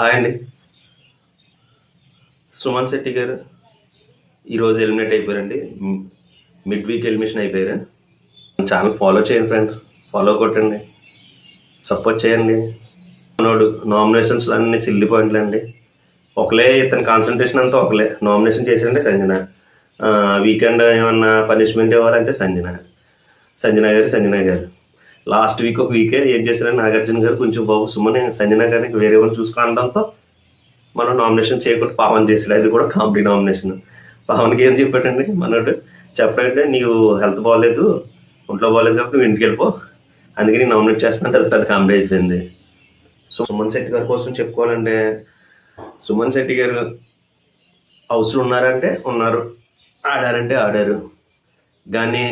అండి సుమన్ శెట్టి గారు ఈరోజు ఎలిమినేట్ అయిపోయారండి. మిడ్ వీక్ ఎలిమినేషన్ అయిపోయారు. ఛానల్ ఫాలో చేయండి ఫ్రెండ్స్, ఫాలో కొట్టండి, సపోర్ట్ చేయండి. మనోడు నామినేషన్స్లో అన్ని సిల్లి పాయింట్లు అండి. ఒకలే ఇతని కాన్సన్ట్రేషన్ అంతా ఒకలే. నామినేషన్ చేశారంటే సంజన, వీకెండ్ ఏమన్నా పనిష్మెంట్ ఇవ్వాలంటే సంజన గారు లాస్ట్ వీక్ ఒక వీకే ఏం చేశారని నాగార్జున గారు కొంచెం బాబు సుమన్ సంజన గారికి వేరే వాళ్ళు చూసుకోవడంతో మనం నామినేషన్ చేయకుండా పవన్ చేసాడు. అది కూడా కామెడీ నామినేషన్. పవన్కి ఏం చెప్పాడండి మనోడు, చెప్పాడంటే నీకు హెల్త్ బాగోలేదు, ఒంట్లో బాగోలేదు కాబట్టి నువ్వు ఇంటికి వెళ్ళిపో, అందుకే నేను నామినేట్ చేస్తానంటే అది పెద్ద కామెడీ అయిపోయింది. సో సుమన్ శెట్టి గారి కోసం చెప్పుకోవాలంటే, సుమన్ శెట్టి గారు హౌస్లో ఉన్నారంటే ఉన్నారు, ఆడారంటే ఆడారు. కానీ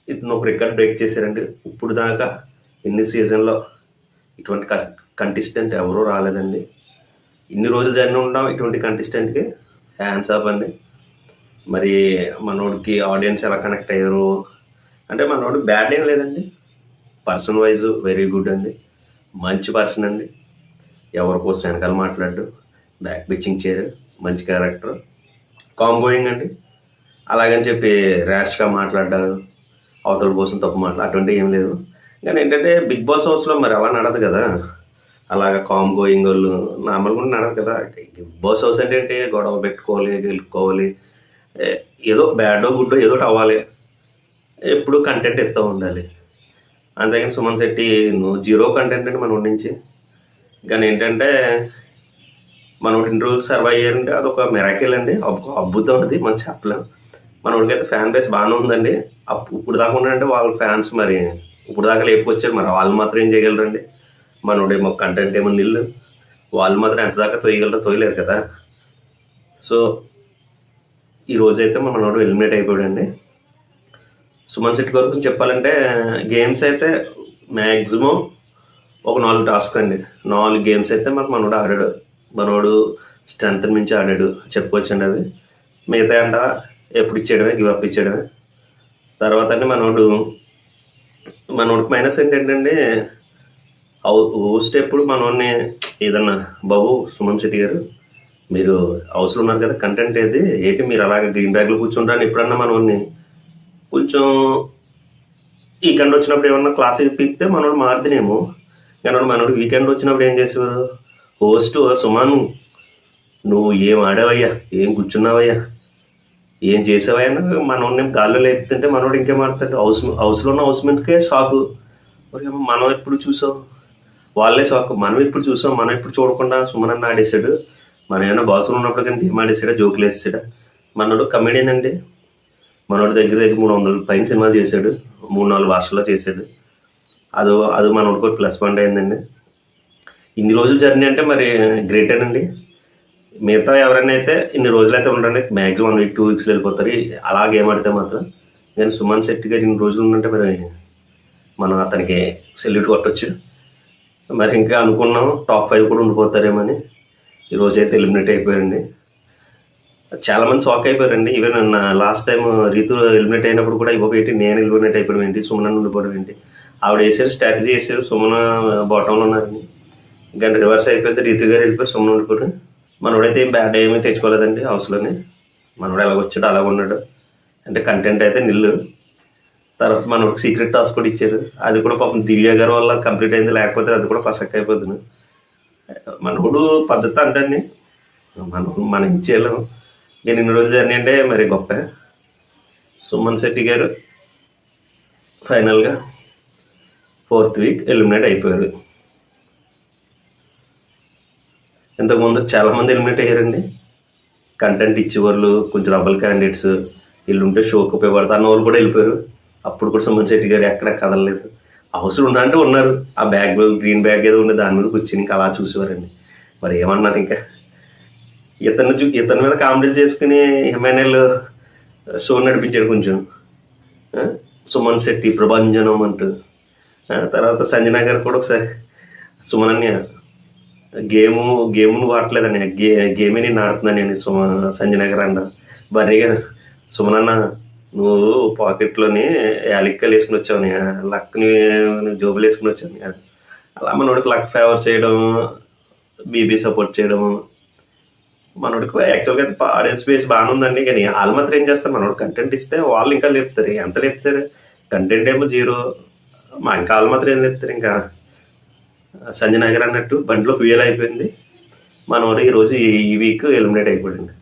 ఇతను ఒక రికార్డ్ బ్రేక్ చేశారండి. ఇప్పుడు దాకా ఎన్ని సీజన్లో ఇటువంటి కంటెస్టెంట్ ఎవరూ రాలేదండి. ఇన్ని రోజులు జరిగి ఉండడం ఇటువంటి కంటెస్టెంట్కి హ్యాండ్స్ ఆఫ్ అండి. మరి మనోడికి ఆడియన్స్ ఎలా కనెక్ట్ అయ్యారు అంటే, మనోడు బ్యాడ్ ఏం లేదండి, పర్సన్ వైజ్ వెరీ గుడ్ అండి, మంచి పర్సన్ అండి. ఎవరి కోసం వెనకాల మాట్లాడు, బ్యాక్ పిచ్చింగ్ చేయరు, మంచి క్యారెక్టర్, కామ్ గోయింగ్ అండి. అలాగని చెప్పి ర్యాష్గా మాట్లాడ్డారు, అవతల కోసం తప్పు అటువంటివి ఏం లేదు. కానీ ఏంటంటే బిగ్ బాస్ హౌస్లో మరి అలా నడదు కదా, అలాగ కామ్ గోయింగ్ వాళ్ళు నార్మల్గా నడదు కదా. బిగ్ బాస్ హౌస్ అంటే ఏంటి, గొడవ పెట్టుకోవాలి, గెలుపుకోవాలి, ఏదో బ్యాడో గుడ్డో ఏదో అవ్వాలి, ఎప్పుడు కంటెంట్ ఎత్తా ఉండాలి. అంతేగాని సుమన్ శెట్టి జీరో కంటెంట్ అండి మన నుంచి. కానీ ఏంటంటే మనం ఇన్ని రోజులు సర్వైవ్ అయ్యారంటే అదొక మెరాకిల్ అండి, ఒక అద్భుతం, అది మనం చెప్పలేం. మనోడికైతే ఫ్యాన్ బేస్ బాగానే ఉందండి. ఇప్పుడు దాకా ఉన్నారంటే వాళ్ళ ఫ్యాన్స్ మరి ఇప్పుడు దాకా లేపుకొచ్చారు, మరి వాళ్ళు మాత్రం ఏం చేయగలరండి. మనోడేమో కంటెంట్ ఏమో నిల్లు, వాళ్ళు మాత్రం ఎంత దాకా తోయగలరో తోయలేరు కదా. సో ఈ రోజైతే మనోడు ఎలిమినేట్ అయిపోయాడండి. సుమన్ శెట్టి గారి గురించి చెప్పాలంటే, గేమ్స్ అయితే మ్యాక్సిమం ఒక 4 టాస్క్ అండి, 4 గేమ్స్ అయితే మనోడు ఆడాడు. మనోడు స్ట్రెంత్ మించి ఆడాడు చెప్పుకోవచ్చండి. అవి మిగతా అంట ఎప్పుడు ఇచ్చేయడమే, గివప్ ఇచ్చేయడమే. తర్వాత అంటే మనోడికి మైనస్ ఏంటంటే, హోస్ట్ ఎప్పుడు మనోడిని ఏదన్నా, బాబు సుమన్ శెట్టి గారు మీరు హౌస్లో ఉన్నారు కదా, కంటెంట్ ఏది ఏంటి మీరు అలాగే గ్రీన్ బ్యాగ్లో కూర్చుంటారని ఎప్పుడన్నా మనోడిని కొంచెం వీకెండ్ వచ్చినప్పుడు ఏమన్నా క్లాస్ పీకితే మనోడు మారుతునేమో. కానీ మనోడు వీకెండ్ వచ్చినప్పుడు ఏం చేసేవారు, హోస్ట్ సుమన్ నువ్వు ఏం ఆడావయ్యా, ఏం కూర్చున్నావయ్యా, ఏం చేసావయ్యా, మనోడిని గాల్లో లేపుతుంటే మనోడు ఇంకేం ఆడతాడు. హౌస్లో ఉన్న హౌస్మెంట్కే షాకు, మనం ఎప్పుడు చూసాం, వాళ్ళే షాక్, మనం ఇప్పుడు చూసాం, మనం ఇప్పుడు చూడకుండా సుమన్ అన్న ఆడేసాడు, మనం ఏమైనా బాత్రూమ్ ఉన్నప్పుడు కానీ గేమ్ ఆడేసాడా, జోకులు వేసాడా. మనోడు కమెడియన్ అండి. మనోడు దగ్గర 300 పైన సినిమా చేశాడు, 3-4 భాషల్లో చేశాడు. అది మనోడికి ప్లస్ పాయింట్ అయిందండి. ఇన్ని రోజులు జర్నీ అంటే మరి గ్రేటేనండి. మిగతా ఎవరైనా అయితే ఇన్ని రోజులు అయితే ఉండండి, మ్యాక్సిమం 1 వీక్ 2 వీక్స్లో వెళ్ళిపోతారు అలా గేమ్ ఆడితే మాత్రం. నేను సుమన్ శెట్టి గారు ఇన్ని రోజులు ఉందంటే మరి మనం అతనికి సెల్యూట్ కొట్టచ్చు. మరి ఇంకా అనుకున్నాం టాప్ 5 కూడా ఉండిపోతారేమని. ఈరోజైతే ఎలిమినేట్ అయిపోయారండి. చాలామంది షాక్ అయిపోయారండి. Even last time Ritu eliminate అయినప్పుడు కూడా ఏంటి నేను ఎలిమినేట్ అయిపోవడం ఏంటి, సుమన్ ఉండిపోవడం ఏంటి, ఆవిడ వేసారు, స్ట్రాటజీ వేసారు, సుమన్ బాటంలో ఉన్నారని. ఇంకా రివర్స్ అయిపోయింది, రీతు గారు వెళ్ళిపోయి సుమన్ ఉండిపోవడం. మనోడైతే ఏం బ్యాడ్ ఏమీ తెచ్చుకోలేదండి హౌస్లోనే. మనోడు ఎలాగ వచ్చాడు అలాగ ఉన్నాడు. అంటే కంటెంట్ అయితే నిల్లు. తర్వాత మనోడికి సీక్రెట్ టాస్క్ కూడా ఇచ్చారు, అది కూడా పాపం దివ్య గారి వల్ల కంప్లీట్ అయింది, లేకపోతే అది కూడా పసక్ అయిపోతుంది. మనోడు పద్ధతి అంటే మనం ఇచ్చేయలేము. నేను ఇన్ని రోజులు జర్నీ అంటే మరి గొప్ప. సుమన్ శెట్టి గారు ఫైనల్గా 4th వీక్ ఎలిమినేట్ అయిపోయారు. ఇంతకుముందు చాలామంది ఎలిమినేట్ అయ్యారండి. కంటెంట్ ఇచ్చేవాళ్ళు, కొంచెం రబ్బల్ క్యాండిడేట్స్, వీళ్ళు ఉంటే షోకి ఉపయోగపడతారు అన్న వాళ్ళు కూడా వెళ్ళిపోయారు. అప్పుడు కూడా సుమన్ శెట్టి గారు ఎక్కడ కదలలేదు. హౌస్లో అంటే ఉన్నారు, ఆ బ్యాగ్ గ్రీన్ బ్యాగ్ ఏదో ఉండే దాని మీద కూర్చుని ఇంకా అలా చూసేవారండి. మరి ఏమన్నారు, ఇంకా ఇతని మీద కామెడీలు చేసుకుని ఎంఎన్ఎల్ షో నడిపించాడు కొంచెం. సుమన్ శెట్టి ప్రభంజనం అంటూ. తర్వాత సంజన గారు కూడా ఒకసారి సుమన్ అన్య గేమ్ వాడలేదని, గేమే నేను ఆడుతున్నాను నేను సంజన గారు అన్న. బర్రీ గారు సుమన్ అన్న నువ్వు పాకెట్లోని యాలిక్కలు వేసుకుని వచ్చావు, లక్ని జోబులు వేసుకుని వచ్చావు. అలా మనోడికి లక్ ఫేవర్ చేయడం, బీబీ సపోర్ట్ చేయడము. మనోడికి యాక్చువల్గా అయితే ఆడియన్స్ బేస్ బాగానే ఉందండి, కానీ వాళ్ళు మాత్రం ఏం చేస్తారు, మనోడు కంటెంట్ ఇస్తే వాళ్ళు ఇంకా లేపుతారు. ఎంత లేపుతారు, కంటెంట్ ఏమో జీరో, మా ఇంకా వాళ్ళు మాత్రం ఏం లేపుతారు. ఇంకా సంజయ్ నగర్ అన్నట్టు బండిలో ఫ్యూయల్ అయిపోయింది. మనోడు ఈరోజు ఈ వీక్ ఎలిమినేట్ అయిపోయింది.